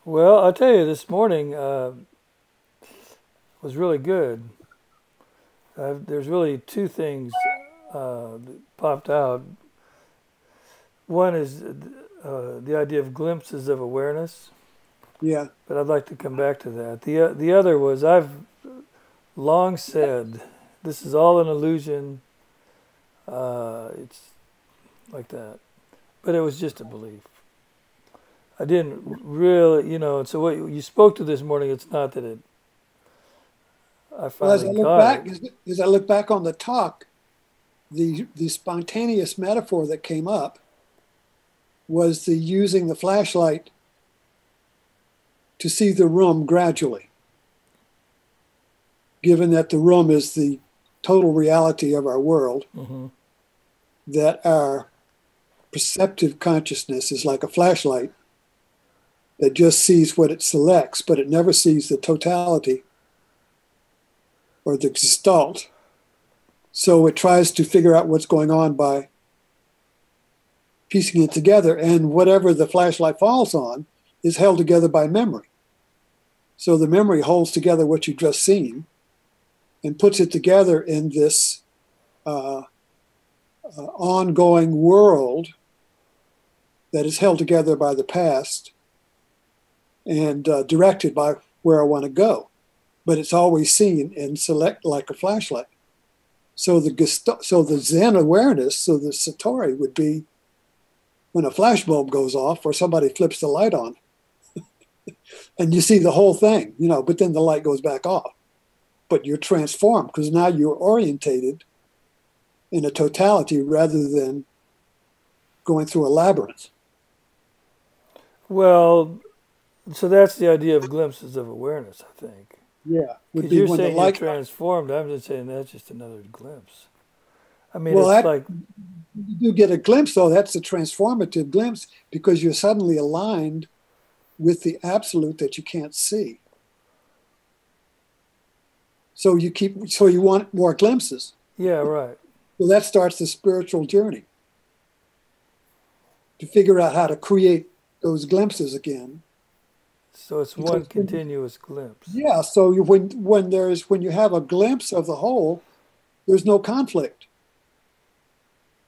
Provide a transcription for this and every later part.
Well, I'll tell you, this morning was really good. There's really two things that popped out. One is the idea of glimpses of awareness, Yeah. but I'd like to come back to that. The other was I've long said this is all an illusion. It's like that, but it was just a belief. I didn't really, and so what you spoke to this morning, it's not that I Well, finally got it. as I look back on the talk, the spontaneous metaphor that came up was the using the flashlight to see the room gradually, given that the room is the total reality of our world, Hmm. that our perceptive consciousness is like a flashlight that just sees what it selects, but it never sees the totality or the gestalt. So it tries to figure out what's going on by piecing it together, and whatever the flashlight falls on is held together by memory. So the memory holds together what you've just seen and puts it together in this uh, ongoing world that is held together by the past and directed by where I want to go. But it's always seen and select like a flashlight. So the Zen awareness, so the Satori would be when a flashbulb goes off or somebody flips the light on and you see the whole thing, but then the light goes back off. But you're transformed because now you're orientated in a totality rather than going through a labyrinth. Well, so that's the idea of glimpses of awareness, I think. Yeah, would Because be you're when the saying you're light. transformed. I'm just saying that's just another glimpse. I mean, Well, it's that like, you do get a glimpse, though. That's a transformative glimpse because you're suddenly aligned with the absolute that you can't see. So you want more glimpses. yeah, right. So that starts the spiritual journey to figure out how to create those glimpses again. So it's one Because continuous glimpse. yeah, so when you have a glimpse of the whole, there's no conflict.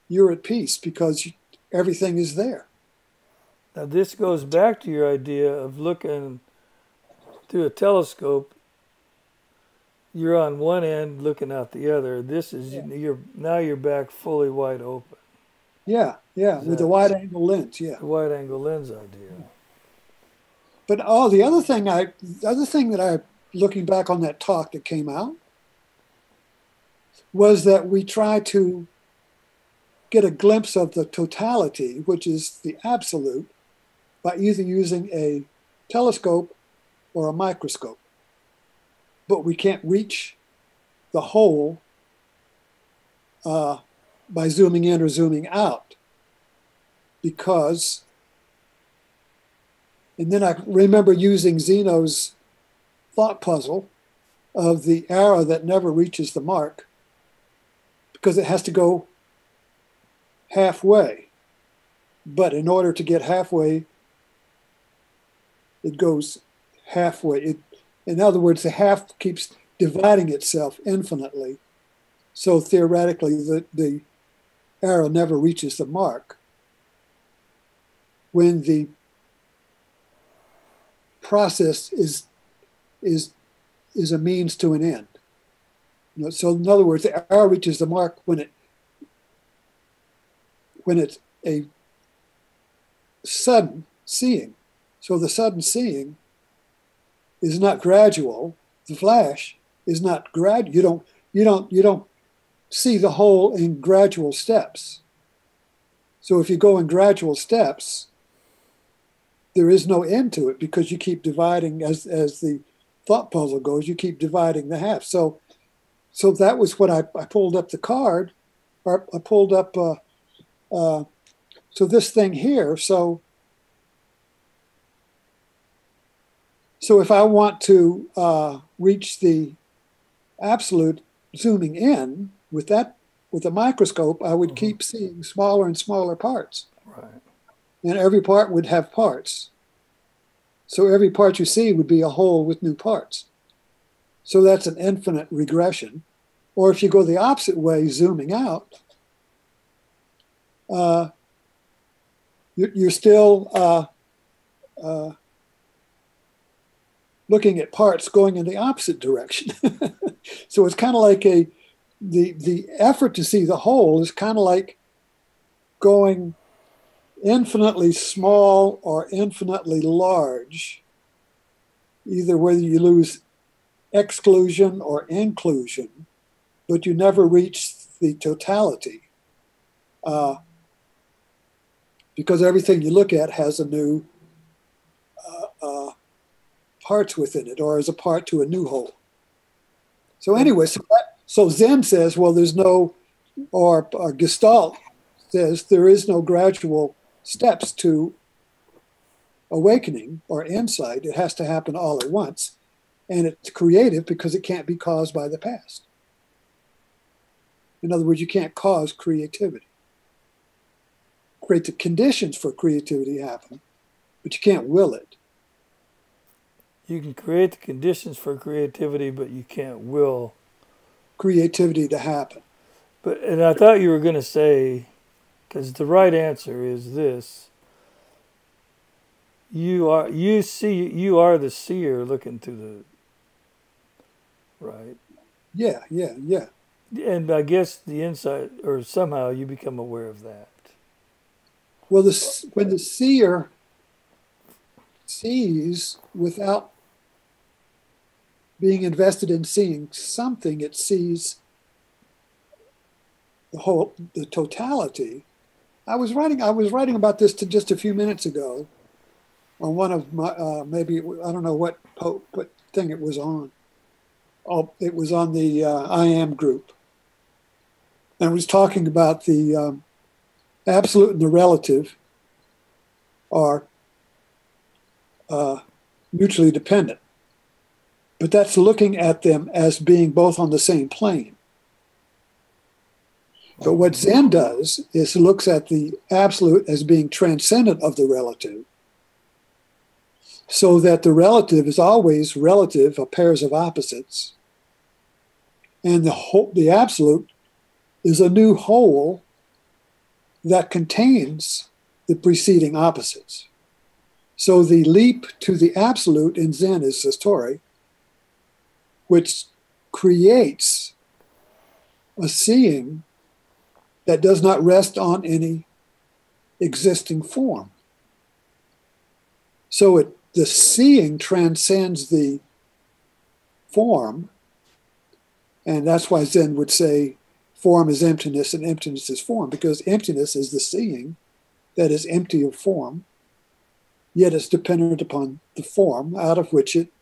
You're at peace because everything is there. Now, this goes back to your idea of looking through a telescope. You're on one end looking out the other. This is Yeah, you're back fully wide open. yeah, yeah, Is with the that wide angle lens. Yeah. the wide angle lens idea? But the other thing that I, looking back on that talk that came out, was that we try to get a glimpse of the totality, which is the absolute, by either using a telescope or a microscope. But we can't reach the whole uh, by zooming in or zooming out because, and then I remember using Zeno's thought puzzle of the arrow that never reaches the mark because it has to go halfway. But in order to get halfway, it goes halfway. In other words, the half keeps dividing itself infinitely. So theoretically, the arrow never reaches the mark when the process is is a means to an end. So in other words, the arrow reaches the mark when it's a sudden seeing. So the sudden seeing is not gradual. The flash is not grad. You don't see the whole in gradual steps. So if you go in gradual steps, there is no end to it because you keep dividing as the thought puzzle goes. You keep dividing the half. So that was what I pulled up the card, or I pulled up. Uh, so this thing here. So if I want to reach the absolute zooming in with a microscope, I would Hmm. keep seeing smaller and smaller parts, Right. and every part would have parts. So every part you see would be a whole with new parts. So that's an infinite regression. Or if you go the opposite way, zooming out, you're still looking at parts going in the opposite direction. So it's kind of like the effort to see the whole is kind of like going infinitely small or infinitely large, either whether you lose exclusion or inclusion, but you never reach the totality. Because everything you look at has a new parts within it, or is a part to a new whole. So anyway, so Zen says, well, there's no, or Gestalt says there is no gradual steps to awakening or insight. It has to happen all at once. And it's creative because it can't be caused by the past. In other words, you can't cause creativity. Create the conditions for creativity to happen, but you can't will it. You can create the conditions for creativity, but you can't will creativity to happen. And I thought you were going to say, because the right answer is this: you are the seer looking through the right. Yeah. And I guess the insight, or somehow you become aware of that. Well, when the seer sees without being invested in seeing something, it sees the totality. I was writing about this just a few minutes ago on one of my maybe I don't know what thing it was on. Oh, it was on the I Am group, and I was talking about the absolute and the relative are mutually dependent. But that's looking at them as being both on the same plane. But what Zen does is looks at the absolute as being transcendent of the relative, so that the relative is always relative of pairs of opposites, and the absolute is a new whole that contains the preceding opposites. So the leap to the absolute in Zen is Satori, which creates a seeing that does not rest on any existing form. So the seeing transcends the form, and that's why Zen would say form is emptiness and emptiness is form, because emptiness is the seeing that is empty of form, yet it's dependent upon the form out of which it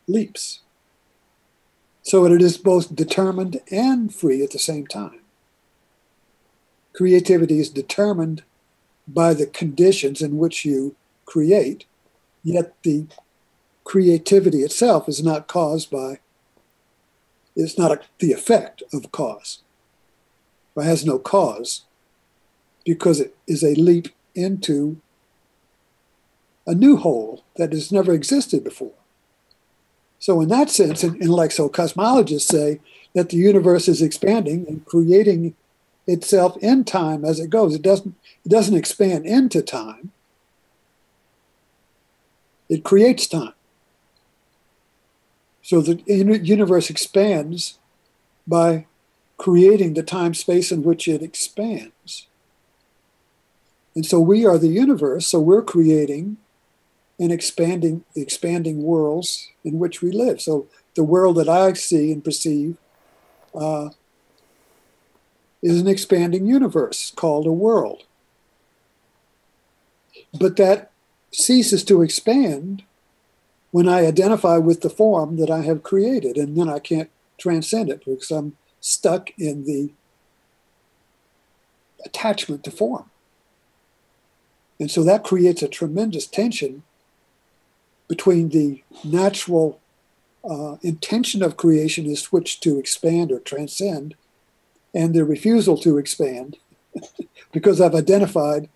leaps. So it is both determined and free at the same time. Creativity is determined by the conditions in which you create, yet the creativity itself is not caused by, it's not the effect of cause. It has no cause because it is a leap into a new whole that has never existed before. So in that sense, and like so cosmologists say that the universe is expanding and creating itself in time as it goes. It doesn't expand into time. It creates time. So the universe expands by creating the time space in which it expands. And so we are the universe, so we're creating and expanding worlds in which we live. So the world that I see and perceive is an expanding universe called a world. But that ceases to expand when I identify with the form that I have created, and then I can't transcend it because I'm stuck in the attachment to form. And so that creates a tremendous tension between the natural intention of creation is switched to expand or transcend, and the refusal to expand because I've identified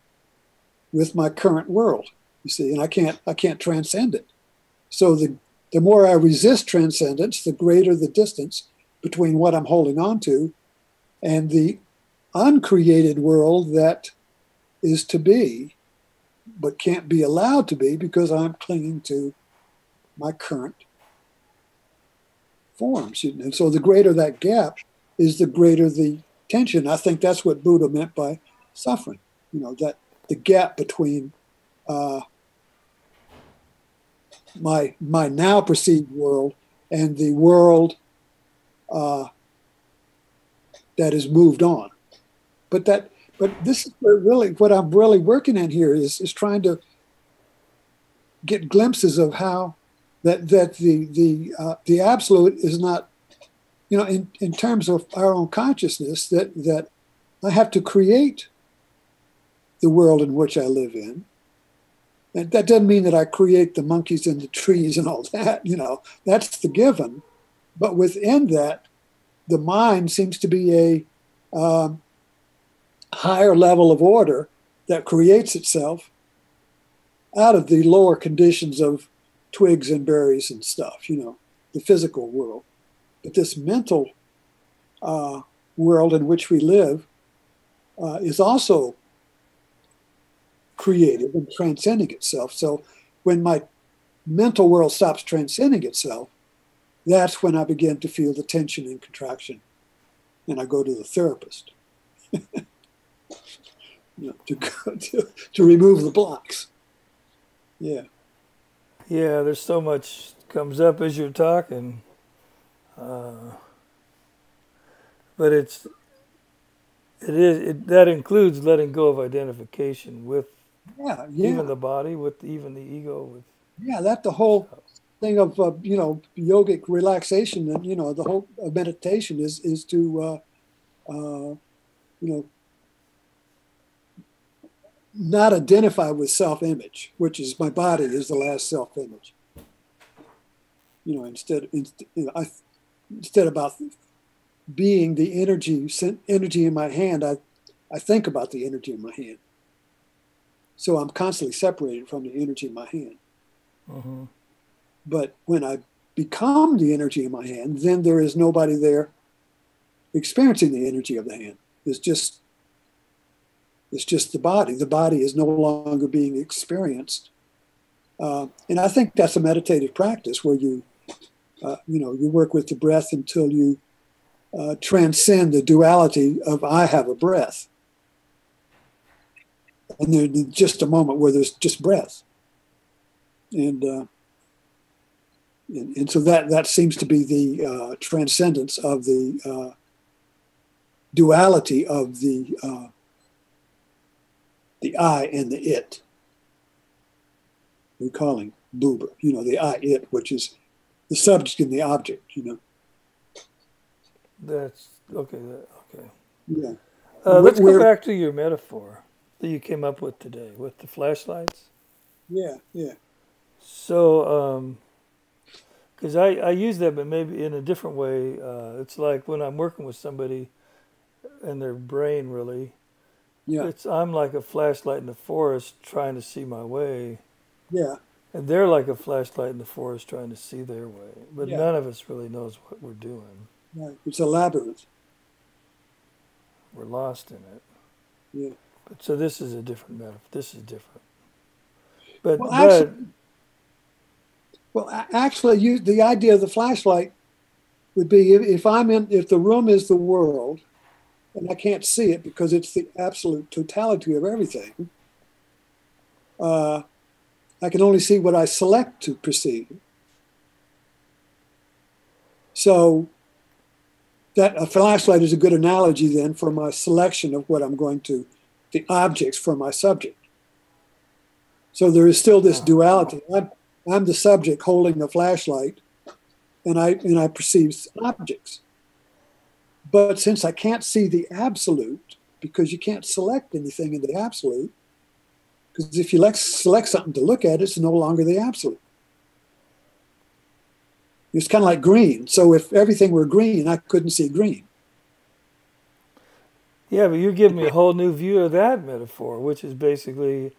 with my current world. You see, and I can't transcend it. So the more I resist transcendence, the greater the distance between what I'm holding on to and the uncreated world that is to be, but can't be allowed to be because I'm clinging to my current forms. And so the greater that gap is, the greater the tension. I think that's what Buddha meant by suffering. That the gap between uh, my now perceived world and the world uh, that has moved on. But this is where really what I'm really working in here is trying to get glimpses of how that the absolute is not, in terms of our own consciousness, that I have to create the world in which I live in. And that doesn't mean that I create the monkeys and the trees and all that, that's the given. But within that, the mind seems to be a higher level of order that creates itself out of the lower conditions of twigs and berries and stuff, the physical world. But this mental world in which we live is also creative and transcending itself. So when my mental world stops transcending itself, that's when I begin to feel the tension and contraction. And I go to the therapist to remove the blocks. Yeah. Yeah, there's so much comes up as you're talking, but that includes letting go of identification with Yeah. even Yeah. the body, with even the ego, with Yeah. That's the whole stuff. thing of, yogic relaxation, and, the whole meditation is to, you know, not identify with self-image, which is my body is the last self-image. Instead about being the energy in my hand, I think about the energy in my hand. So I'm constantly separated from the energy in my hand. Mm-hmm. But when I become the energy in my hand, then there is nobody there experiencing the energy of the hand. It's just the body. The body is no longer being experienced. And I think that's a meditative practice where you work with the breath until you transcend the duality of I have a breath. And there's just a moment where there's just breath. And so that seems to be the transcendence of the duality of the I and the it. We're calling Buber, the I, it, which is the subject and the object, That's okay. Okay. Yeah. Let's go back to your metaphor that you came up with today with the flashlights. Yeah, yeah. So, because I use that, but maybe in a different way. It's like when I'm working with somebody and their brain really, Yeah, I'm like a flashlight in the forest trying to see my way, yeah, and they're like a flashlight in the forest trying to see their way. But yeah. none of us really knows what we're doing. Right. It's a labyrinth. We're lost in it. Yeah. But so this is a different metaphor. This is different. Well, But actually, the idea of the flashlight would be if the room is the world, and I can't see it because it's the absolute totality of everything. I can only see what I select to perceive. So that a flashlight is a good analogy then for my selection of what I'm going to, the objects for my subject. So there is still this duality. I'm the subject holding a flashlight, and I perceive objects. But since I can't see the absolute, because you can't select anything in the absolute, because if you select something to look at, it's no longer the absolute. It's kind of like green. So if everything were green, I couldn't see green. yeah, but you're giving me a whole new view of that metaphor, which is basically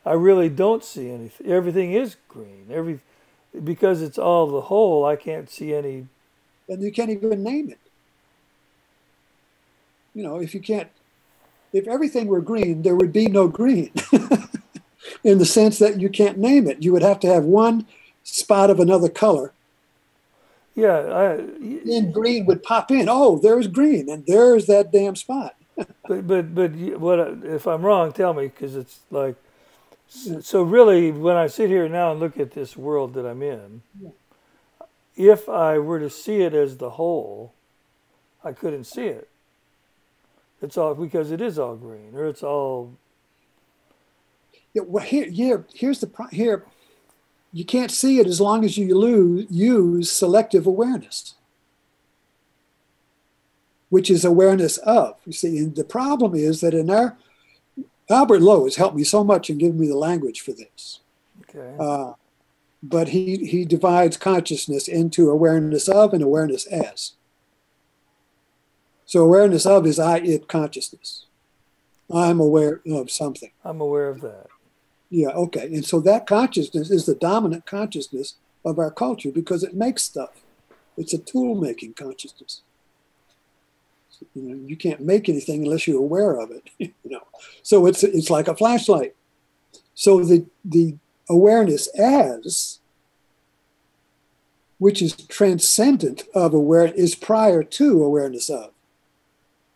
I really don't see anything. Everything is green. Because it's all the whole. I can't see any. And you can't even name it. You know, if everything were green, there would be no green in the sense that you can't name it. You would have to have one spot of another color. Yeah, Then green would pop in. Oh, there's green, and there's that damn spot. what if I'm wrong? Tell me, because it's like so. Really, when I sit here now and look at this world that I'm in, if I were to see it as the whole, I couldn't see it. It's all because it is all green, or it's all. Yeah, well, here's here. You can't see it as long as you use selective awareness, which is awareness of. You see, and the problem is that Albert Lowe has helped me so much in giving me the language for this. Okay. But he divides consciousness into awareness of and awareness as. So awareness of is I, it consciousness. I'm aware of something. I'm aware of that. Yeah, okay. And so that consciousness is the dominant consciousness of our culture because it makes stuff. It's a tool-making consciousness. You know, you can't make anything unless you're aware of it. You know, so it's like a flashlight. So the awareness as, which is transcendent of awareness, is prior to awareness of.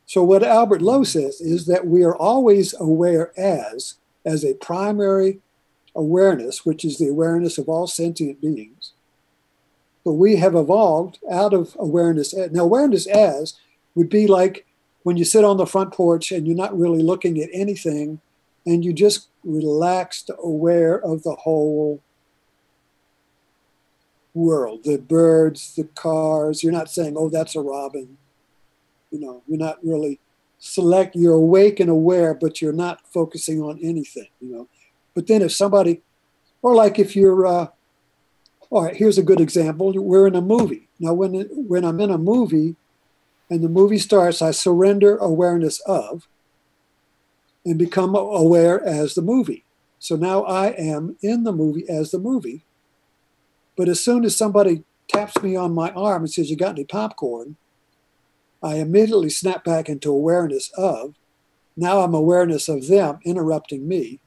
So what Albert Lowe says is that we are always aware as a primary awareness, which is the awareness of all sentient beings. But we have evolved out of awareness. Now, awareness as would be like when you sit on the front porch and you're not really looking at anything and you just relaxed, aware of the whole world, the birds, the cars. You're not saying, oh, that's a robin. You know, you're not really you're awake and aware, but you're not focusing on anything, you know. But then if somebody, or like if you're, all right, here's a good example. We're in a movie. Now, when I'm in a movie and the movie starts, I surrender awareness of and become aware as the movie. So now I am in the movie as the movie. But as soon as somebody taps me on my arm and says, you got any popcorn? I immediately snap back into awareness of. Now I'm awareness of them interrupting me,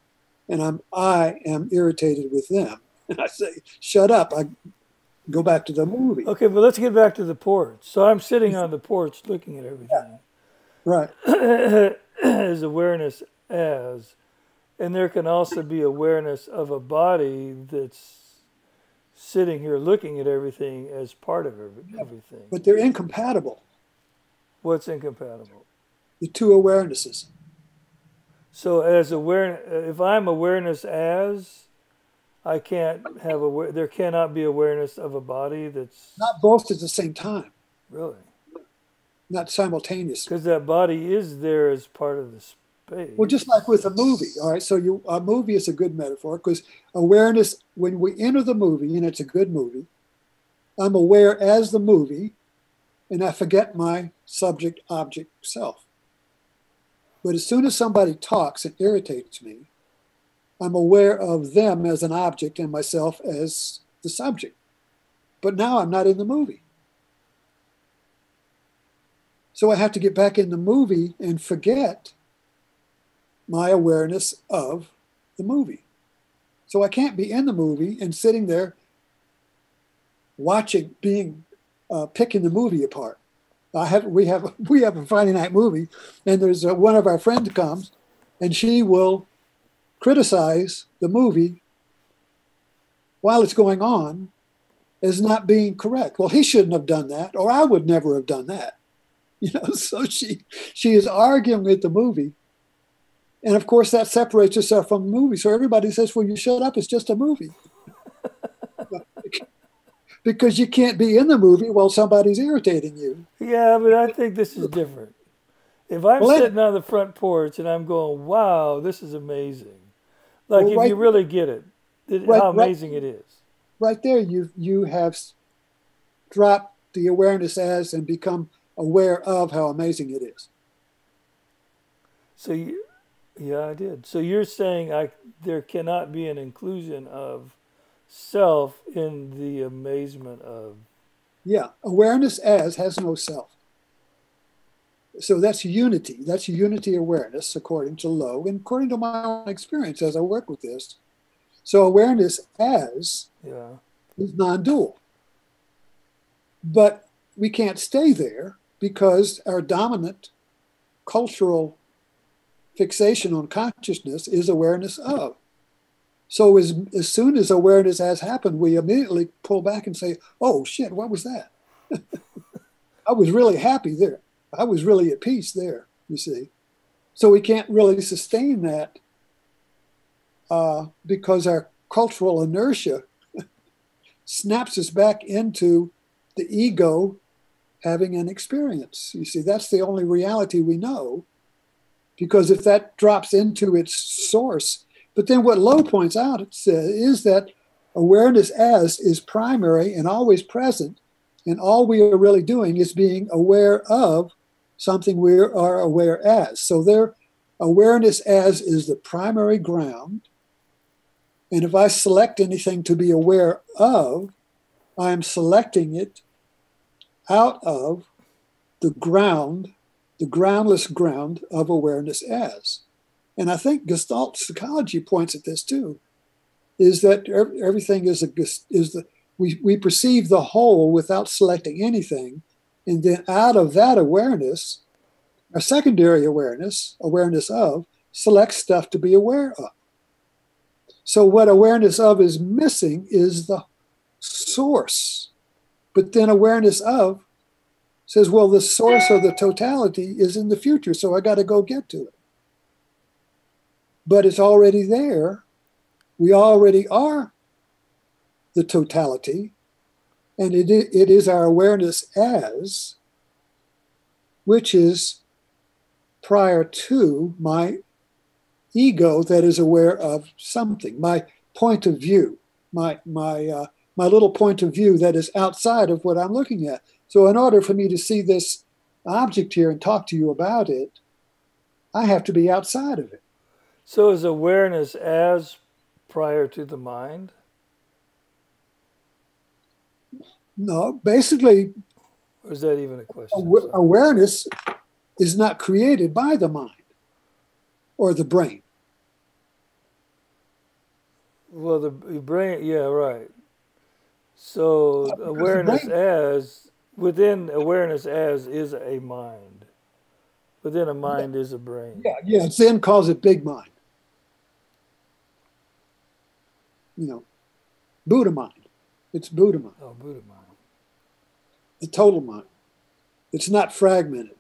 and I am irritated with them. And I say, shut up. I go back to the movie. Okay, but let's get back to the porch. So I'm sitting on the porch looking at everything. Right. As awareness as. And there can also be awareness of a body that's sitting here looking at everything as part of everything. But they're incompatible. What's incompatible? The two awarenesses. So as if I'm awareness as, I can't have there cannot be awareness of a body that's not both at the same time. Really? Not simultaneously. Because that body is there as part of the space. Well, just like with a movie, all right? So a movie is a good metaphor because awareness, when we enter the movie, and it's a good movie, I'm aware as the movie, and I forget my subject-object self. But as soon as somebody talks and irritates me, I'm aware of them as an object and myself as the subject. But now I'm not in the movie. So I have to get back in the movie and forget my awareness of the movie. So I can't be in the movie and sitting there watching, picking the movie apart. We have a Friday night movie, and there's one of our friends comes, and she will criticize the movie while it's going on as not being correct. Well, he shouldn't have done that, or I would never have done that. You know, so she is arguing with the movie, and of course that separates herself from the movie. So everybody says, "Well, you shut up. It's just a movie." Because you can't be in the movie while somebody's irritating you. Yeah, but I think this is different. If I'm sitting on the front porch and I'm going, wow, this is amazing. Like, if you really get it, how amazing it is. Right there, you have dropped the awareness as and become aware of how amazing it is. So Yeah, I did. So you're saying there cannot be an inclusion of self in the amazement of. Yeah, awareness as has no self. So that's unity. That's unity awareness, according to Lowe, and according to my own experience as I work with this. So awareness as Yeah. is non-dual. But we can't stay there because our dominant cultural fixation on consciousness is awareness of. So as soon as awareness has happened, we immediately pull back and say, oh shit, what was that? I was really happy there. I was really at peace there, you see. So we can't really sustain that because our cultural inertia snaps us back into the ego having an experience. You see, that's the only reality we know, because if that drops into its source, but then what Lowe points out is that awareness as is primary and always present, and all we are really doing is being aware of something we are aware as. So their awareness as is the primary ground, and if I select anything to be aware of, I am selecting it out of the ground, the groundless ground of awareness as. And I think Gestalt psychology points at this too, is that everything we perceive the whole without selecting anything, and then out of that awareness, our secondary awareness, awareness of, selects stuff to be aware of. So what awareness of is missing is the source, but then awareness of says, well, the source of the totality is in the future, so I got to go get to it. But it's already there. We already are the totality, and it is our awareness as, which is prior to my ego that is aware of something, my point of view, my little point of view that is outside of what I'm looking at. So in order for me to see this object here and talk to you about it, I have to be outside of it. So is awareness as prior to the mind? No, basically, Or is that even a question? awareness is not created by the mind or the brain. Well, the brain, yeah, right. So awareness Brain, as, within awareness as is a mind. Within a yeah, mind is a brain. yeah. Zen calls it big mind. Buddha mind. It's Buddha mind, Oh, Buddha mind. the total mind. It's not fragmented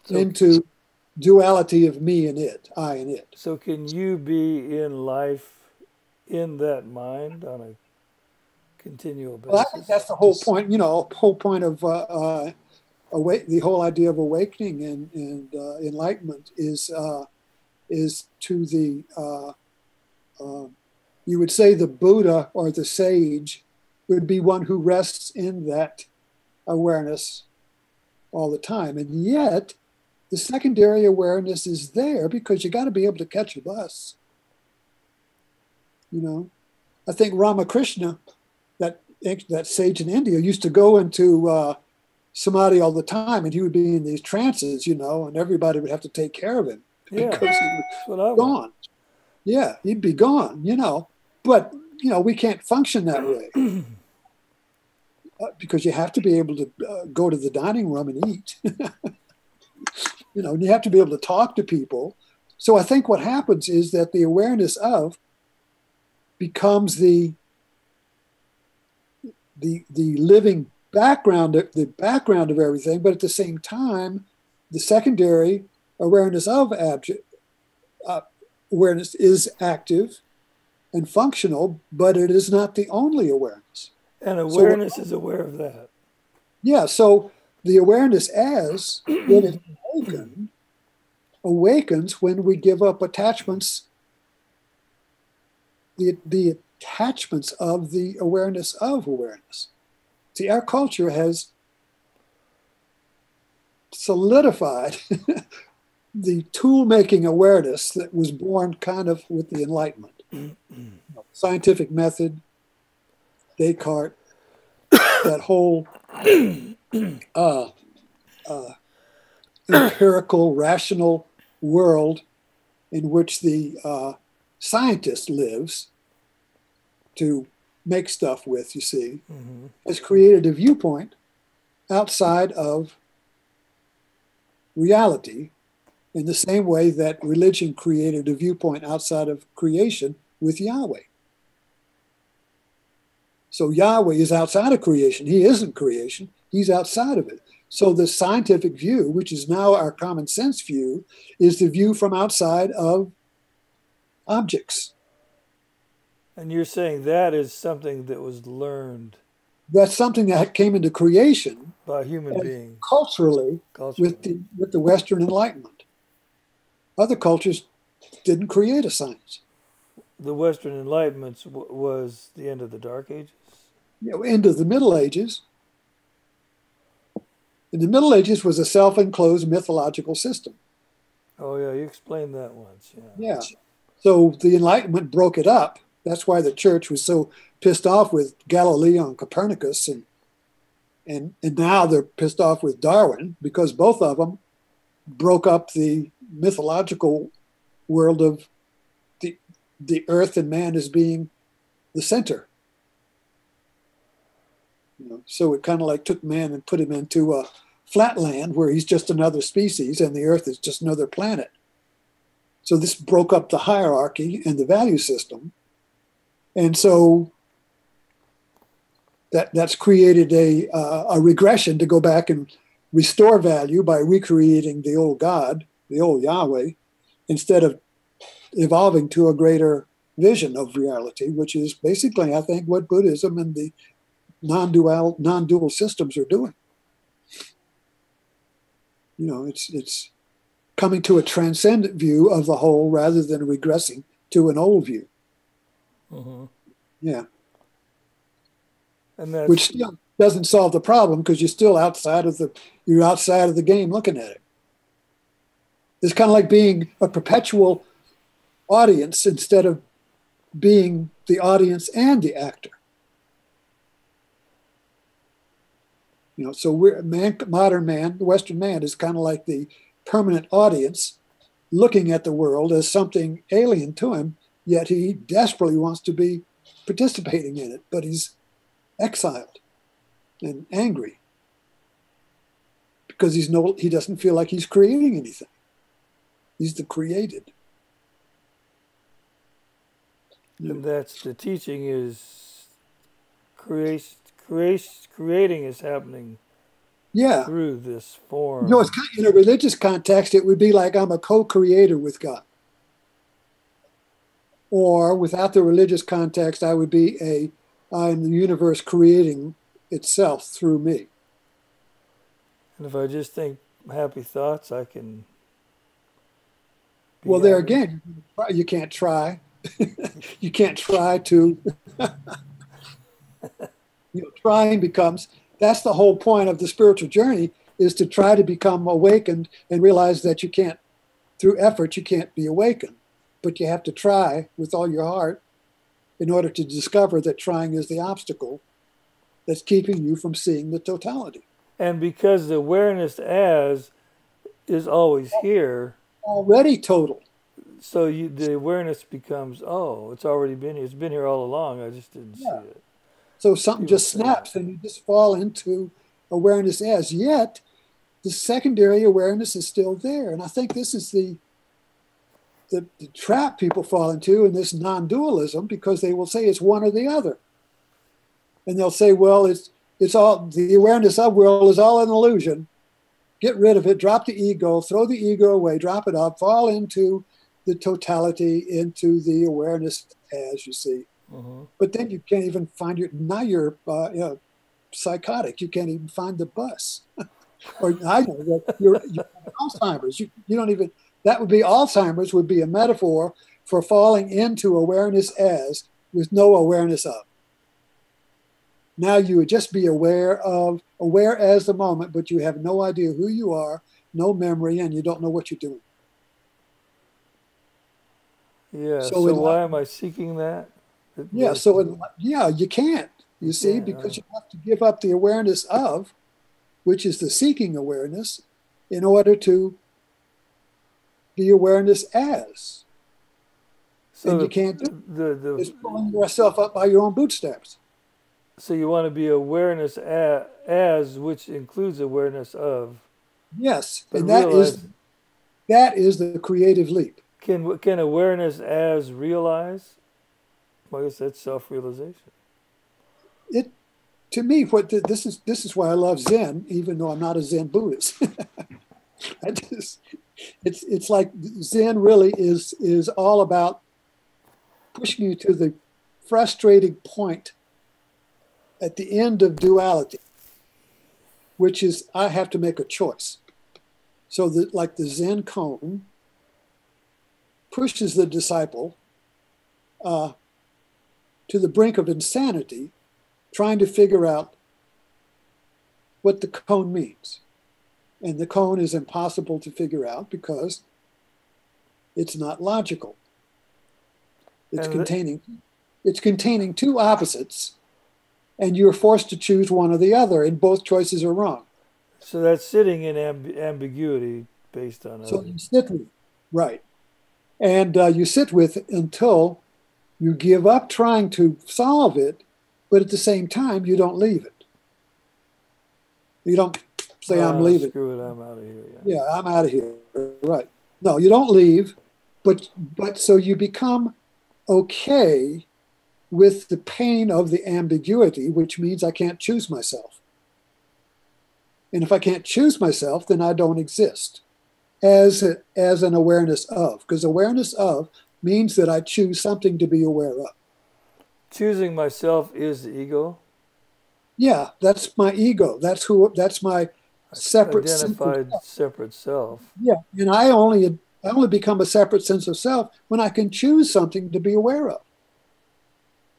So, into duality of me and it, I and it. so can you be in life in that mind on a continual Well, I think basis? that's the whole point. Whole point of the whole idea of awakening and enlightenment is to the you would say the Buddha or the sage would be one who rests in that awareness all the time, and yet the secondary awareness is there because you got to be able to catch a bus. I think Ramakrishna, that sage in India, used to go into samadhi all the time, and he would be in these trances, and everybody would have to take care of him Yeah, because he was that's what I want. gone. Yeah, he'd be gone, But, we can't function that way because you have to be able to go to the dining room and eat, and you have to be able to talk to people. So I think what happens is that the awareness of becomes the living background, the background of everything, but at the same time, the secondary awareness of awareness is active and functional, but it is not the only awareness. And awareness is aware of that. Yeah, so the awareness as, when it's awakens when we give up attachments, the attachments of the awareness of awareness. See, our culture has solidified the tool-making awareness that was born kind of with the Enlightenment. Scientific method, Descartes, that whole uh, uh, empirical, rational world in which the scientist lives to make stuff with, you see, has created a viewpoint outside of reality in the same way that religion created a viewpoint outside of creation with Yahweh. So Yahweh is outside of creation. He isn't creation. He's outside of it. So the scientific view, which is now our common sense view, is the view from outside of objects. And you're saying that is something that was learned That's something that came into creation by human beings culturally with the Western Enlightenment. Other cultures didn't create a science. The Western Enlightenment was the end of the Dark Ages? End of the Middle Ages. In the Middle Ages was a self-enclosed mythological system. Oh, yeah, you explained that once. Yeah. So the Enlightenment broke it up. That's why the church was so pissed off with Galileo and Copernicus, and now they're pissed off with Darwin, because both of them broke up the mythological world of the earth and man as being the center. So it kind of like took man and put him into a flatland where he's just another species and the earth is just another planet. So this broke up the hierarchy and the value system. And so that's created a regression to go back and restore value by recreating the old God, the old Yahweh, instead of evolving to a greater vision of reality, which is basically, I think, what Buddhism and the non-dual systems are doing. It's coming to a transcendent view of the whole rather than regressing to an old view. Yeah. And that's, which still doesn't solve the problem, because you're still outside of the game looking at it. It's kind of like being a perpetual audience instead of being the audience and the actor. So modern man, the Western man, is kind of like the permanent audience looking at the world as something alien to him, yet he desperately wants to be participating in it, but he's exiled and angry because he doesn't feel like he's creating anything. He's the created. And that's the teaching is creating is happening through this form. It's kind of, in a religious context, it would be like I'm a co-creator with God. Or without the religious context, I would be I'm the universe creating itself through me. And if I just think happy thoughts, I can. Well, there again, you can't try. You can't try to. Trying becomes, that's the whole point of the spiritual journey, is to try to become awakened and realize that you can't, through effort, you can't be awakened. But you have to try with all your heart in order to discover that trying is the obstacle that's keeping you from seeing the totality. And because the awareness as is always here. Already total. So the awareness becomes, it's already been here. It's been here all along. I just didn't see it. So something just snaps and you just fall into awareness as. Yet, the secondary awareness is still there. And I think this is the trap people fall into in this non-dualism, because they will say it's one or the other. And they'll say, well, it's all, the awareness of world is all an illusion. Get rid of it, drop the ego, throw the ego away, drop it up, fall into the totality, into the awareness as, you see. But then you can't even find you're psychotic. You can't even find the bus. Or I know that you're Alzheimer's. You don't even, that would be, Alzheimer's would be a metaphor for falling into awareness as with no awareness of. Now you would just be aware as the moment, but you have no idea who you are, no memory, and you don't know what you're doing. Yeah. So So in why am I seeking that? yeah, you can't, You you see, can't. because you have to give up the awareness of, which is the seeking awareness, in order to be awareness as. And So you can't do it. It's the pulling yourself up by your own bootstraps. so you want to be awareness as, which includes awareness of, Yes, but and realize that is the creative leap. can awareness as realize? Well, I guess that's self-realization. It to me, this is why I love Zen, even though I'm not a Zen Buddhist. I just it's like Zen really is all about pushing you to the frustrating point at the end of duality, which is I have to make a choice. So that like the Zen cone pushes the disciple uh, to the brink of insanity, trying to figure out what the cone means. And the cone is impossible to figure out because it's not logical. It's And containing it's containing two opposites, and you're forced to choose one or the other, and both choices are wrong. so that's sitting in ambiguity based on So other. you sit with it, right, and you sit with it until you give up trying to solve it, but at the same time you don't leave it. You don't say I'm leaving. Screw it, I'm out of here. Yeah. Yeah, I'm out of here. Right. No, you don't leave, but so you become okay with the pain of the ambiguity, which means I can't choose myself. And if I can't choose myself, then I don't exist as an awareness of, because awareness of means that I choose something to be aware of. Choosing myself is the ego. Yeah, that's my ego. That's my separate sense of Identified self. separate self. Yeah, and I only become a separate sense of self when I can choose something to be aware of.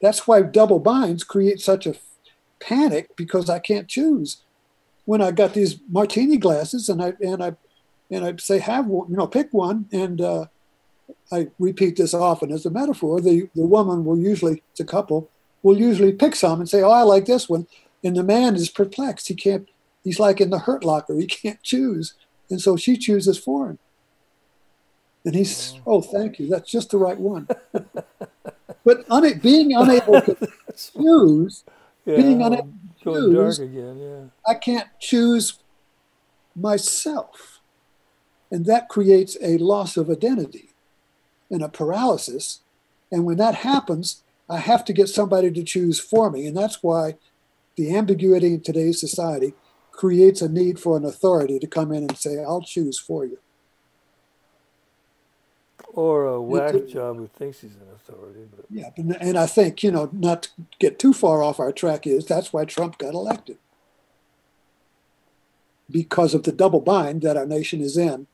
That's why double binds create such a panic because I can't choose. When I got these martini glasses and I say have one, pick one, and I repeat this often as a metaphor. The woman will usually, it's a couple, will usually pick some and say, "Oh, I like this one," and the man is perplexed. He can't. He's like in the hurt locker. He can't choose, and so she chooses for him. And he's, Oh. "Oh, thank you. That's just the right one." But being unable to choose, being Yeah, unable I'm to going dark choose, again. Yeah. I can't choose myself. And that creates a loss of identity and a paralysis. And when that happens, I have to get somebody to choose for me. And that's why the ambiguity in today's society creates a need for an authority to come in and say, "I'll choose for you." Or a whack job who thinks he's an authority, but Yeah, and I think, not to get too far off our track, that's why Trump got elected. Because of the double bind that our nation is in,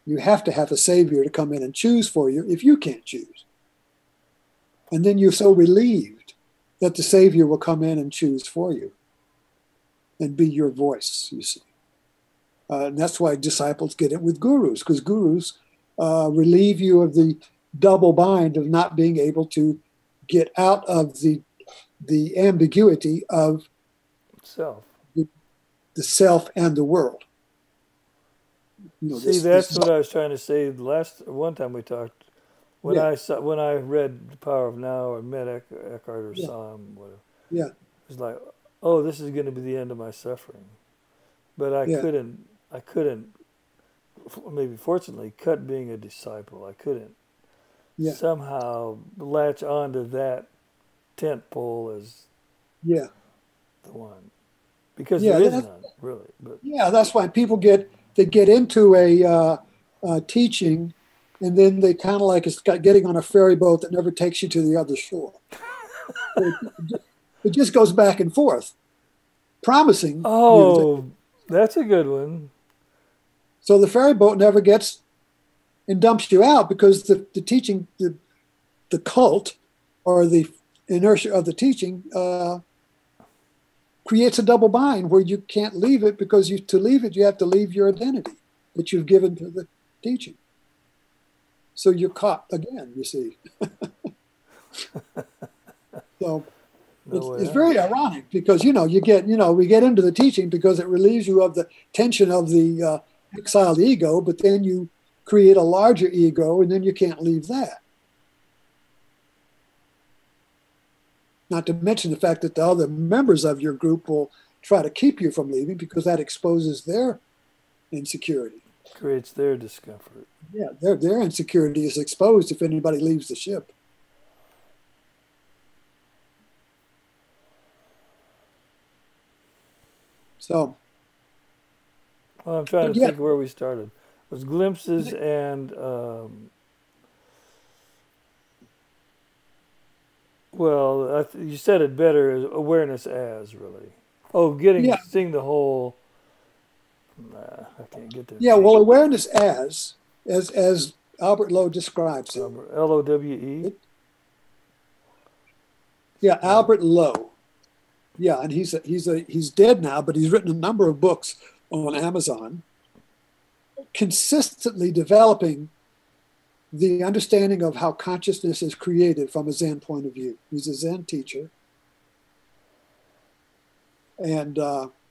you have to have a savior to come in and choose for you if you can't choose. And then you're so relieved that the savior will come in and choose for you and be your voice, you see. And that's why disciples get it with gurus, because gurus relieve you of the double bind of not being able to get out of the ambiguity of self. the, the self and the world. See, that's what I was trying to say last one time we talked. When yeah, when I read The Power of Now or met Eckhart or yeah, saw him, whatever, yeah, it was like, oh, this is going to be the end of my suffering. But yeah, I couldn't, maybe fortunately, cut being a disciple. I couldn't yeah, somehow latch onto that tent pole as yeah, the one. Because there yeah. is none, really. But Yeah, that's why people get into a teaching, and then they kind of like it's got getting on a ferry boat that never takes you to the other shore. It just goes back and forth, promising you that. oh, that's a good one. So the ferry boat never gets and dumps you out because the teaching, the cult, or the inertia of the teaching creates a double bind where you can't leave it because to leave it you have to leave your identity that you've given to the teaching. So you're caught again, you see. So No way it's out. very ironic because, we get into the teaching because it relieves you of the tension of the exiled ego, but then you create a larger ego and then you can't leave that. Not to mention the fact that the other members of your group will try to keep you from leaving because that exposes their insecurity. Creates their discomfort. Yeah, their insecurity is exposed if anybody leaves the ship. So, Well, I'm trying but to yeah, think of where we started. It was glimpses and well, you said it better as awareness as really. Oh, yeah, seeing the whole. Nah, I can't get there yeah. now. Well, awareness as Albert Lowe describes it. Lowe. Yeah, Lowe. Albert Lowe. Yeah, and he's dead now, but he's written a number of books on Amazon, consistently developing the understanding of how consciousness is created from a Zen point of view. He's a Zen teacher, and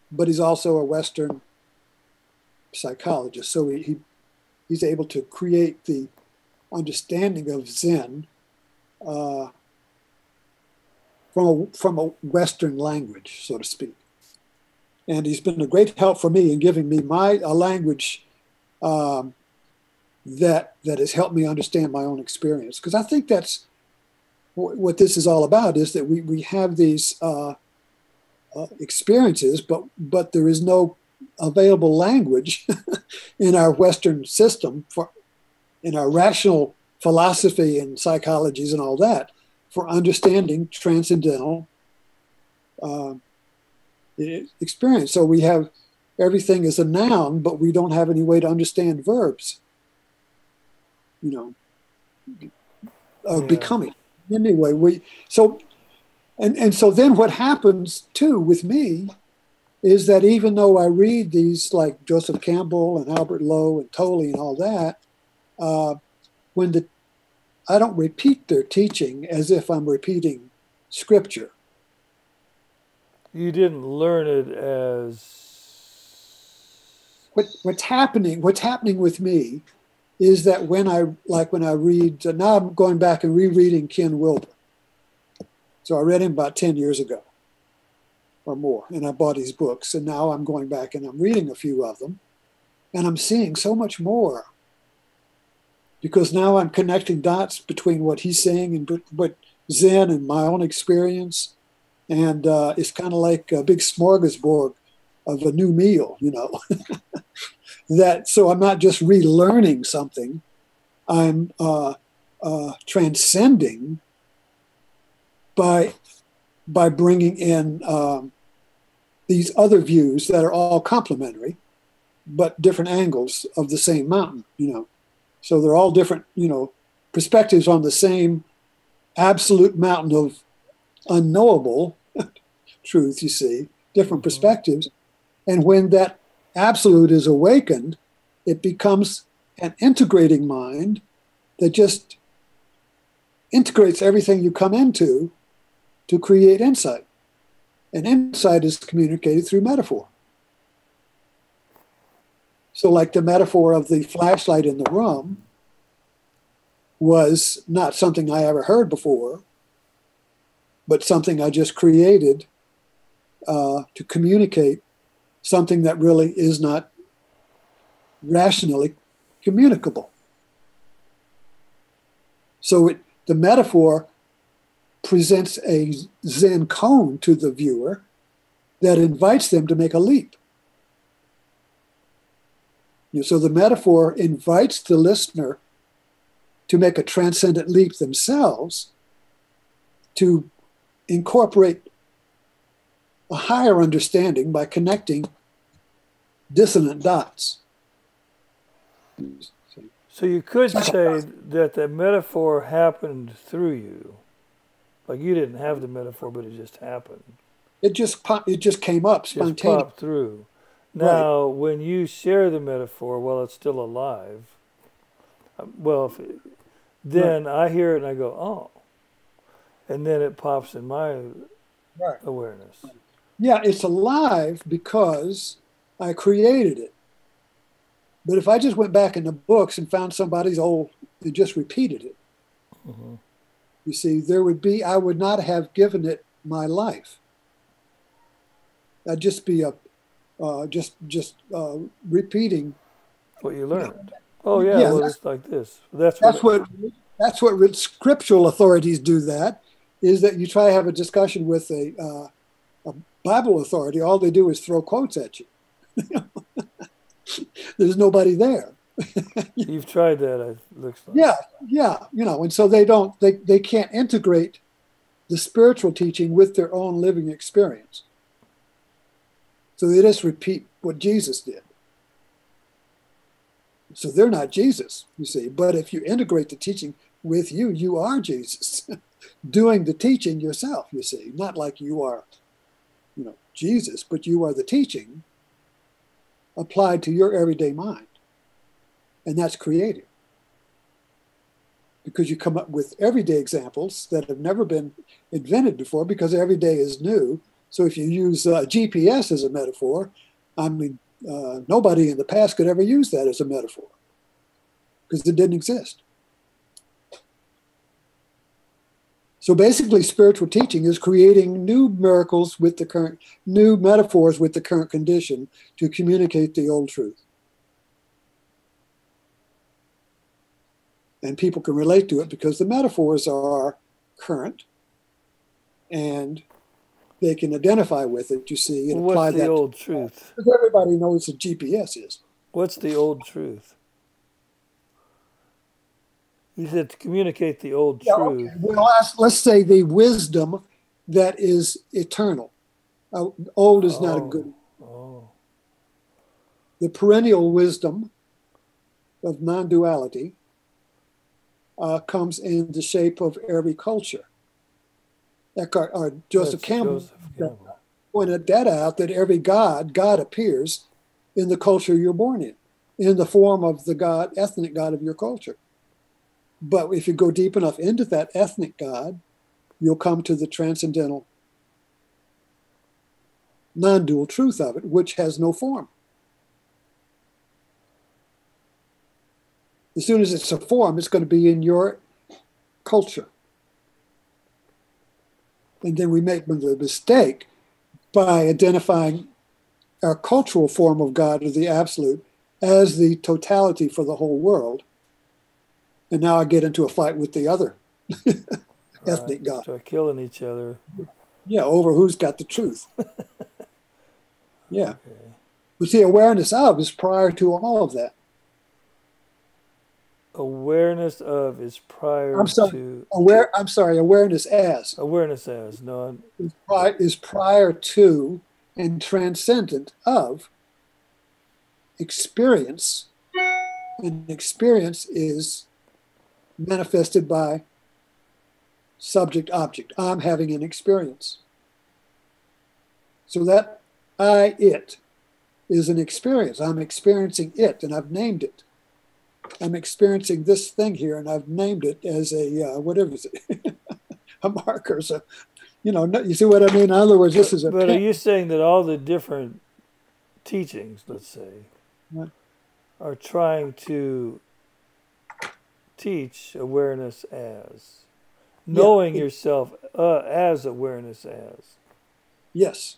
but he's also a Western psychologist. So he's able to create the understanding of Zen uh, from a Western language, so to speak. And he's been a great help for me in giving me a language um, that has helped me understand my own experience. Because I think that's what this is all about: is that we have these experiences, but there is no available language in our Western system in our rational philosophy and psychologies and all that for understanding transcendental uh, experience. So we have everything as a noun, but we don't have any way to understand verbs, of Yeah. becoming. Anyway, and so then what happens too with me is that even though I read these like Joseph Campbell and Albert Lowe and Tolle and all that, uh, when I don't repeat their teaching as if I'm repeating scripture. You didn't learn it as. What's happening with me is that when I read, now I'm going back and rereading Ken Wilber. So I read him about 10 years ago or more, and I bought his books, and now I'm going back and I'm reading a few of them, and I'm seeing so much more because now I'm connecting dots between what he's saying and what Zen and my own experience, and it's kind of like a big smorgasbord of a new meal, that so I'm not just relearning something, I'm transcending by bringing in these other views that are all complementary, but different angles of the same mountain. So they're all different, perspectives on the same absolute mountain of unknowable truth. You see, different perspectives, and when that absolute is awakened, it becomes an integrating mind that just integrates everything you come into to create insight. And insight is communicated through metaphor. So like the metaphor of the flashlight in the room was not something I ever heard before, but something I just created to communicate something that really is not rationally communicable. So the metaphor presents a Zen cone to the viewer that invites them to make a leap. So the metaphor invites the listener to make a transcendent leap themselves, to incorporate a higher understanding by connecting dissonant dots. So you could say that the metaphor happened through you. Like you didn't have the metaphor, but it just happened. It just came up Just spontaneously. popped through. Right. Now, when you share the metaphor while it's still alive, Well, then I hear it and I go, oh, and then it pops in my Right. awareness. Yeah, it's alive because I created it. But if I just went back in the books and found somebody's old, they just repeated it, Mm-hmm. you see, I would not have given it my life. I'd just be repeating. What you You know, learned. Oh yeah, yeah, well it's like this. That's that's what. what that's what scriptural authorities do. That is that you try to have a discussion with a Bible authority. All they do is throw quotes at you. There's nobody there. You've tried that. It looks like. Yeah, yeah, and so they can't integrate the spiritual teaching with their own living experience. So they just repeat what Jesus did. So they're not Jesus, you see. But if you integrate the teaching with you, you are Jesus, doing the teaching yourself, you see. Not like you are, Jesus, but you are the teaching applied to your everyday mind. And that's creative. Because you come up with everyday examples that have never been invented before, because every day is new. So if you use GPS as a metaphor, I mean, nobody in the past could ever use that as a metaphor because it didn't exist. So basically, spiritual teaching is creating new miracles with new metaphors with the current condition to communicate the old truth. And people can relate to it because the metaphors are current and they can identify with it, you see, and What's apply the that. old truth? Because everybody knows what GPS is. What's the old truth? You said to communicate the old truth. Okay. Well, let's say the wisdom that is eternal. Old is not a good. Oh. The perennial wisdom of non-duality comes in the shape of every culture. Joseph Campbell pointed that out, that every God appears in the culture you're born in the form of the ethnic God of your culture. But if you go deep enough into that ethnic God, you'll come to the transcendental, non-dual truth of it, which has no form. As soon as it's a form, it's going to be in your culture. And then we make the mistake by identifying our cultural form of God, or the absolute, as the totality for the whole world. And now I get into a fight with the other ethnic God. Start killing each other. Yeah, over who's got the truth. Yeah. Okay. But see, awareness of is prior to all of that. Awareness of is prior to. Awareness as. Awareness as, no. Is prior to and transcendent of experience. And experience is manifested by subject object. I'm having an experience. So that it is an experience. I'm experiencing it, and I've named it. I'm experiencing this thing here, and I've named it as a whatever is it, a marker. So, you see what I mean? In other words, this is a. But are you saying that all the different teachings, let's say, are trying to teach awareness as, knowing yourself as awareness as? Yes,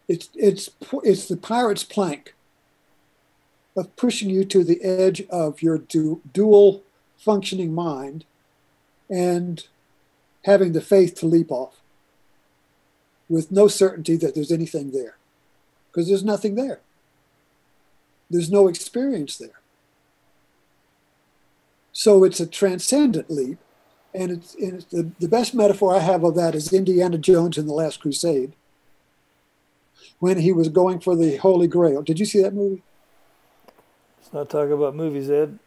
it's the pirate's plank of pushing you to the edge of your dual functioning mind and having the faith to leap off with no certainty that there's anything there, because there's nothing there. There's no experience there. So it's a transcendent leap, and it's the best metaphor I have of that is Indiana Jones in The Last Crusade, when he was going for the Holy Grail. Did you see that movie? Let's not talk about movies, Ed.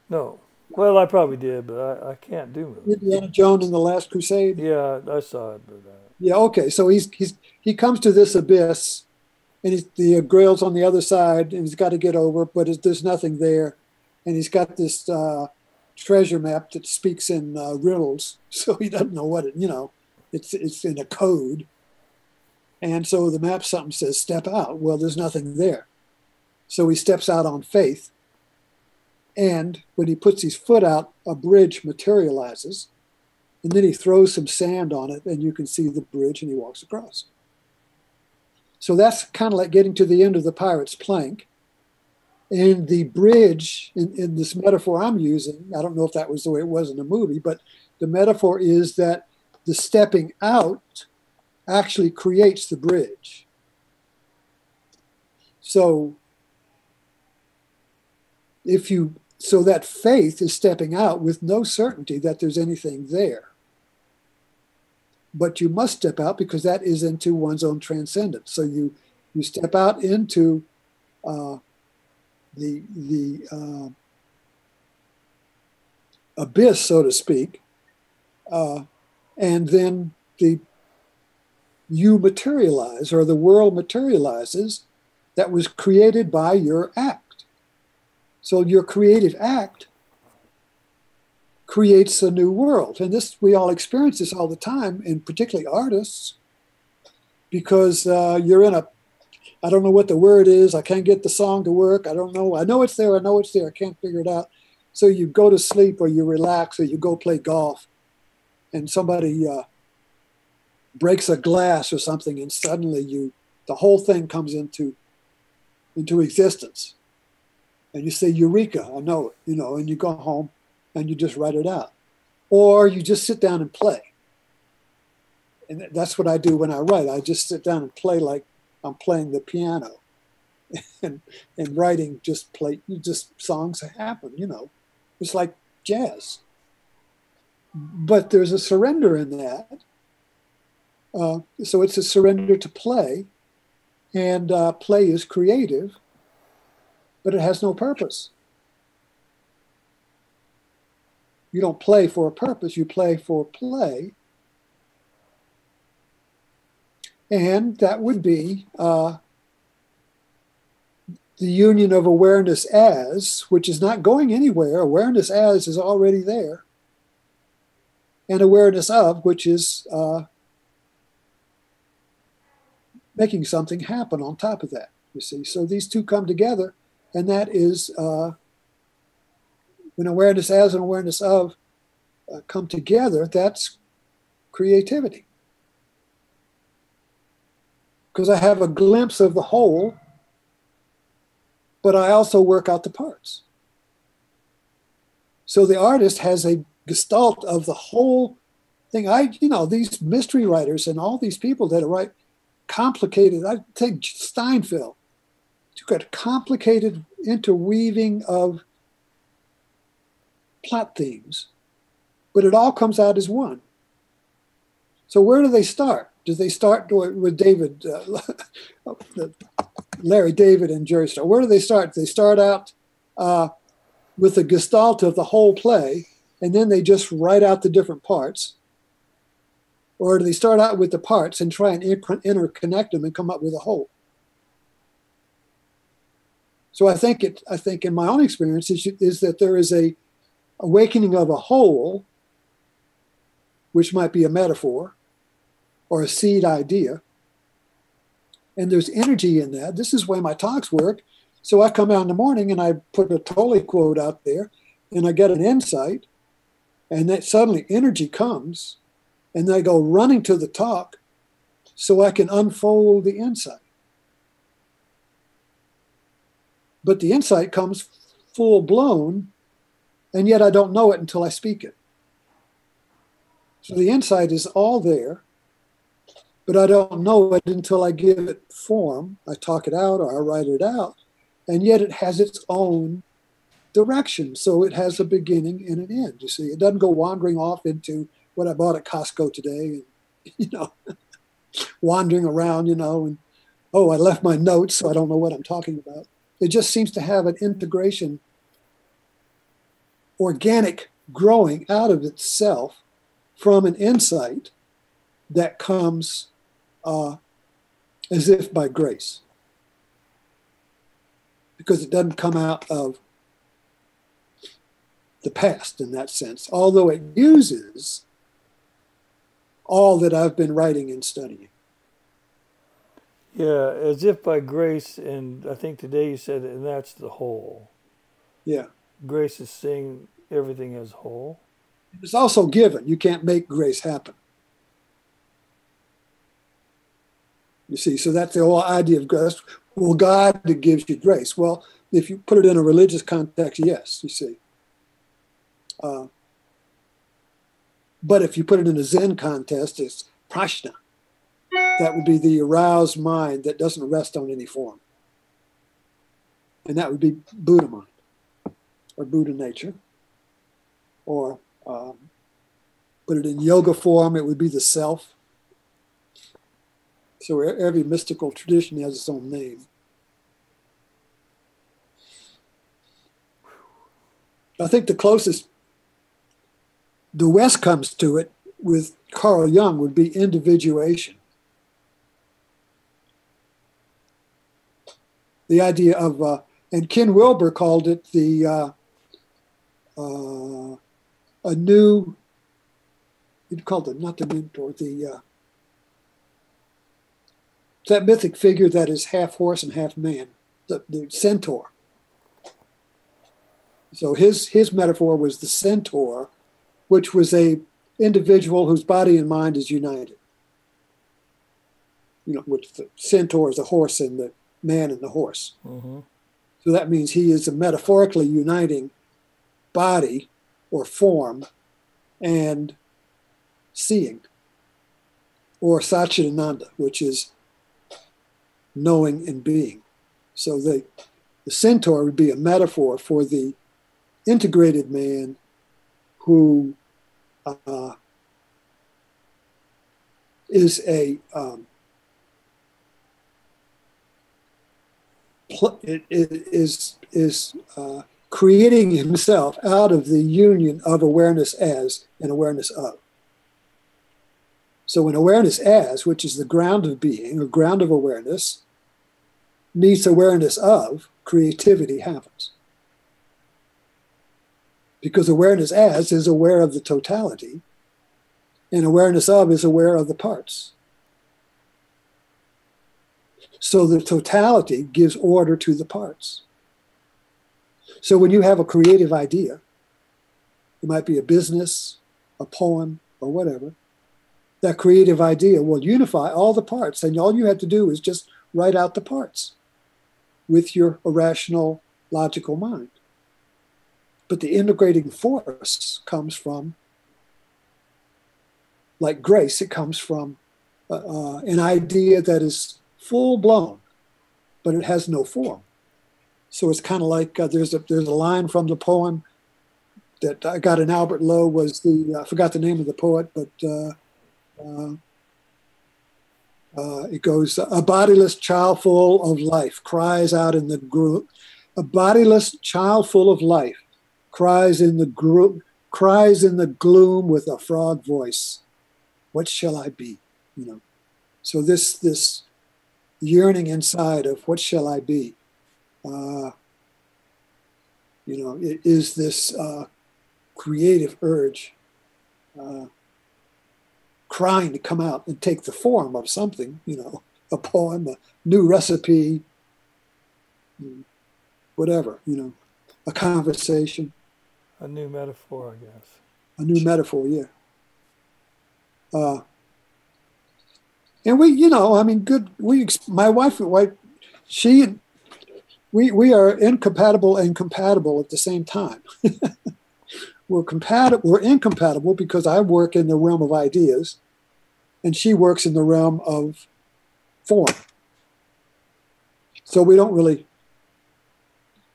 No. Well, I probably did, but I can't do movies. Indiana Jones in The Last Crusade? Yeah, I saw it. But, yeah, okay. So he comes to this abyss, and the Grail's on the other side, and he's got to get over, but there's nothing there. and he's got this treasure map that speaks in riddles, so he doesn't know what it's in a code. And so the map something says step out. Well, there's nothing there. So he steps out on faith. And when he puts his foot out, a bridge materializes. And then he throws some sand on it, and you can see the bridge, and he walks across. So that's kind of like getting to the end of the pirate's plank. And the bridge, in this metaphor I'm using, I don't know if that was the way it was in the movie, but the metaphor is that the stepping out actually creates the bridge. So that faith is stepping out with no certainty that there's anything there. But you must step out because that is into one's own transcendence. So you step out into the abyss, so to speak, and then you materialize, or the world materializes, that was created by your act. So your creative act creates a new world. And this, we all experience this all the time, and particularly artists, because you're in I don't know what the word is, I can't get the song to work, I don't know, I know it's there, I can't figure it out. So you go to sleep, or you relax, or you go play golf, and somebody breaks a glass or something, and suddenly the whole thing comes into existence. And you say, Eureka, I know it, and you go home and you just write it out. Or you just sit down and play. And that's what I do when I write. I just sit down and play like I'm playing the piano. and writing just songs happen, It's like jazz. But there's a surrender in that. So it's a surrender to play. And play is creative, but it has no purpose. You don't play for a purpose, you play for play. And that would be the union of awareness as, which is not going anywhere. Awareness as is already there. And awareness of, which is making something happen on top of that, you see. So these two come together, and that is when awareness as and awareness of come together, that's creativity. Because I have a glimpse of the whole, but I also work out the parts. So the artist has a gestalt of the whole thing. These mystery writers and all these people that write complicated, I think Steinfeld, you've got complicated interweaving of plot themes, but it all comes out as one. So where do they start? Do they start with David, Larry David and Jerry Starr? Where do they start? They start out with the gestalt of the whole play, and then they just write out the different parts. Or do they start out with the parts and try and interconnect them and come up with a whole? So I think in my own experience is that there is a awakening of a whole, which might be a metaphor or a seed idea. And there's energy in that. This is the way my talks work. So I come out in the morning and I put a Tolle quote out there and I get an insight, and that suddenly energy comes, and I go running to the talk so I can unfold the insight. But the insight comes full blown, and yet I don't know it until I speak it. So the insight is all there, but I don't know it until I give it form. I talk it out or I write it out, and yet it has its own direction. So it has a beginning and an end. You see, it doesn't go wandering off into what I bought at Costco today, and wandering around, and I left my notes, so I don't know what I'm talking about. It just seems to have an integration, organic growing out of itself from an insight that comes as if by grace. Because it doesn't come out of the past in that sense, although it uses all that I've been writing and studying. Yeah, as if by grace, and I think today you said, and that's the whole. Yeah. Grace is seeing everything as whole. It's also given. You can't make grace happen. You see, so that's the whole idea of grace. Well, God gives you grace. Well, if you put it in a religious context, yes, you see. But if you put it in a Zen context, it's prajna. That would be the aroused mind that doesn't rest on any form. And that would be Buddha mind, or Buddha nature. Or put it in yoga form, it would be the self. So every mystical tradition has its own name. I think the closest the West comes to it with Carl Jung would be individuation. The idea of, and Ken Wilber called it a new, he'd called it not the mentor, that mythic figure that is half horse and half man, the centaur. So his metaphor was the centaur, which was a individual whose body and mind is united. You know, which the centaur is the horse and the man and the horse. Mm-hmm. So that means he is a metaphorically uniting body or form and seeing, or Satchitananda, which is knowing and being. So the centaur would be a metaphor for the integrated man who is creating himself out of the union of awareness as and awareness of. So when awareness as, which is the ground of being or ground of awareness, meets awareness of, creativity happens. Because awareness as is aware of the totality, and awareness of is aware of the parts. So the totality gives order to the parts. So when you have a creative idea, it might be a business, a poem, or whatever, that creative idea will unify all the parts, and all you have to do is just write out the parts with your irrational, logical mind. But the integrating force comes from, like grace, it comes from an idea that is full blown, but it has no form. So it's kind of like there's a line from the poem that I got in Albert Lowe was I forgot the name of the poet, but it goes, a bodiless child full of life cries out in the gloom. A bodiless child full of life cries in the gloom with a frog voice. What shall I be? You know. So this yearning inside of what shall I be? It is this creative urge crying to come out and take the form of something, a poem, a new recipe, whatever, a conversation. A new metaphor, I guess. A new metaphor, yeah. And my wife, we are incompatible and compatible at the same time. We're incompatible because I work in the realm of ideas and she works in the realm of form. So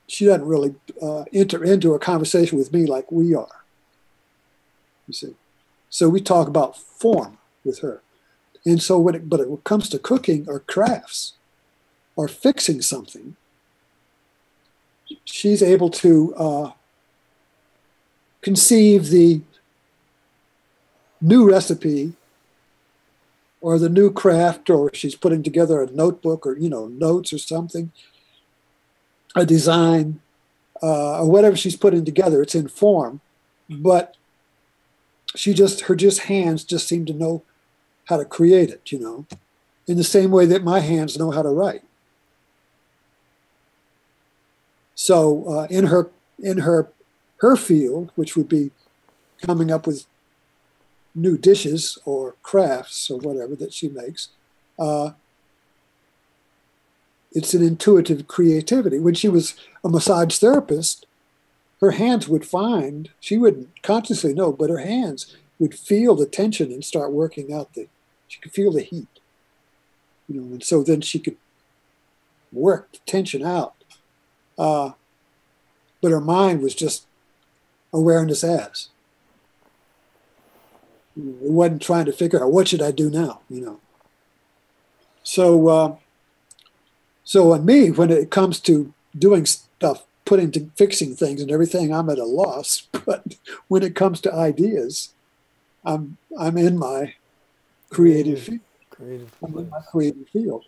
she doesn't really enter into a conversation with me like we are, you see. So we talk about form with her. And so when it comes to cooking or crafts or fixing something, she's able to conceive the new recipe or the new craft, or she's putting together a notebook or, notes or something, a design, or whatever she's putting together. It's in form, but her hands just seem to know how to create it, in the same way that my hands know how to write. So in her field, which would be coming up with new dishes or crafts or whatever that she makes, it's an intuitive creativity. When she was a massage therapist, her hands she wouldn't consciously know, but her hands would feel the tension and start working out she could feel the heat, and so then she could work the tension out. But her mind was just awareness as. It wasn't trying to figure out what should I do now, So, so on me, when it comes to doing stuff, fixing things and everything, I'm at a loss. But when it comes to ideas, I'm in my creative field. I'm in my creative field.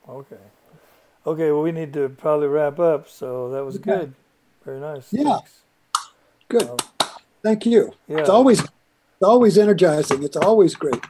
Okay. Okay, well, we need to probably wrap up. So that was good. Very nice. Yeah. Thanks. Good. Thank you. Yeah. It's always energizing. It's always great.